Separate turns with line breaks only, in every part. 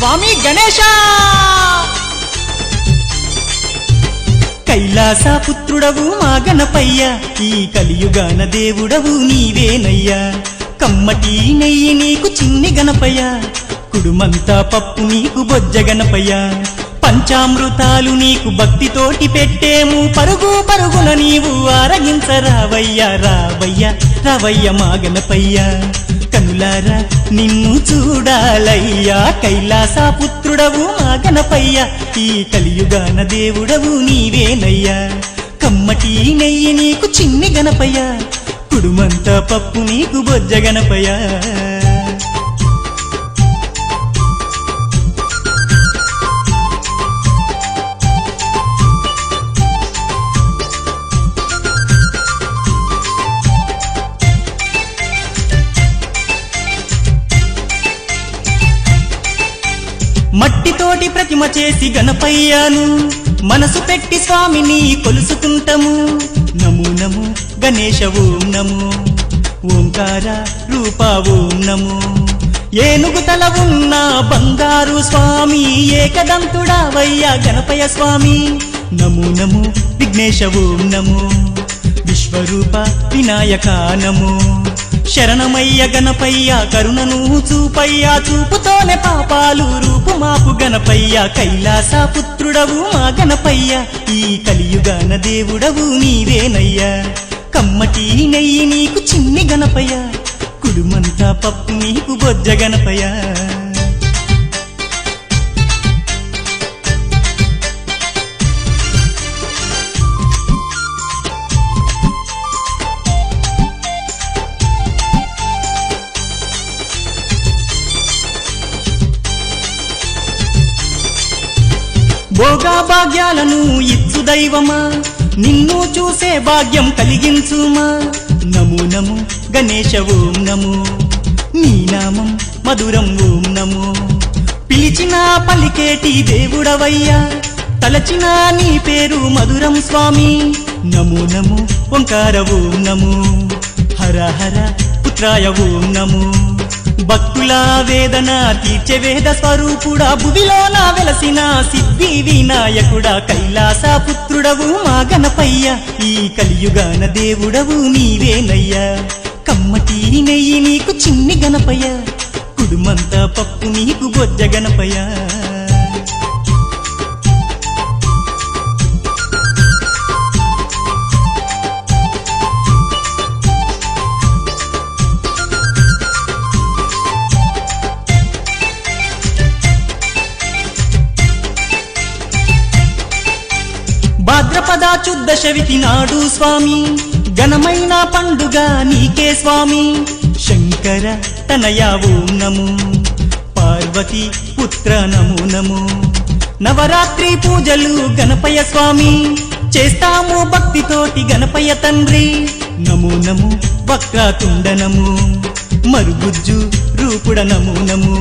స్వామి గణేశ కైలాస పుత్రుడవు మా గణపయ్య ఈ కలియుగాన దేవుడవు నీవేనయ్యా కమ్మటి నెయ్యి నీకు చిన్ని గణపయ్య కుడుమంతా పప్పు నీకు బొజ్జ గణపయ్య పంచామృతాలు నీకు భక్తితోటి పెట్టేము పరుగు పరుగున నీవు ఆరగించరావయ్యా రావయ్యా రావయ్య మా గణపయ్య కనులారా నిన్ను చూడాలయ్యా కైలాస పుత్రుడవు మా గణపయ్య ఈ కలియుగాన దేవుడవు నీవేనయ్యా కమ్మటి నెయ్యి నీకు చిన్ని గణపయ్య కుడుమంతా పప్పు నీకు బొజ్జ గణపయ్య మట్టితోటి ప్రతిమ చేసి గణపయ్యాను మనసు పెట్టి స్వామిని కొలుసుకుంటాము నమో నమో గణేశ ఓం నమో ఓంకార రూప ఓం నమో ఏనుగు తల ఉన్న బంగారు స్వామి ఏకదంతుడావయ్యా గణపయ్య స్వామి నమో నమో విఘ్నేశ ఓం నమో విశ్వరూప వినాయక నమో శరణమయ్య గణపయ్య కరుణను చూపయ్యా చూపుతోనే పాపాలు రూపుమాపు గణపయ్య కైలాస పుత్రుడవు మా గణపయ్య ఈ కలియుగాన దేవుడవు నీవేనయ్యా కమ్మటి నెయ్యి నీకు చిన్ని గణపయ్య కుడుమంతా పప్పు నీకు బొజ్జ గణపయ్య భోగా భాగ్యాలను ఇచ్చు దైవమా నిన్ను చూసే భాగ్యం కలిగించుమా నమో నమో గణేశ ఓం నమో నీ నామం మధురం ఓం నమో పిలిచిన పలికేటి దేవుడవయ్యా తలచిన నీ పేరు మధురం స్వామి నమో నమో ఓంకార ఓం నమో హర హర పుత్రాయ ఓం నమో భక్తుల వేదన తీర్చే వేద స్వరూపుడా భువిలో నా వెలసిన సిద్ధి వినాయకుడా కైలాస పుత్రుడవు మా గణపయ్య ఈ కలియుగాన దేవుడవు నీవేనయ్యా కమ్మటి నెయ్యి నీకు చిన్ని గణపయ్య కుడుమంతా పప్పు నీకు బొజ్జ గణపయ్య భాద్రపద శుద్ధ చవితి నాడు స్వామి ఘనమైన పండుగ నీకే స్వామి శంకర తనయ ఓం నమో పార్వతి పుత్ర నమో నమో నవరాత్రి పూజలు గణపయ్య స్వామి చేస్తాము భక్తితోటి గణపయ్య తండ్రి నమో నమో వక్రతుండ నమో మరుగుజ్జు రూపుడ నమో నమో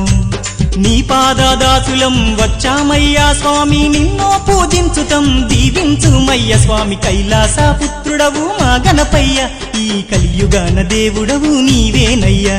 నీ పాదదాసులం వచ్చామయ్యా స్వామి నిన్నో పూజించుతం దీవించుమయ్య స్వామి కైలాస పుత్రుడవు మా గణపయ్య ఈ కలియుగాన దేవుడవు నీవేనయ్యా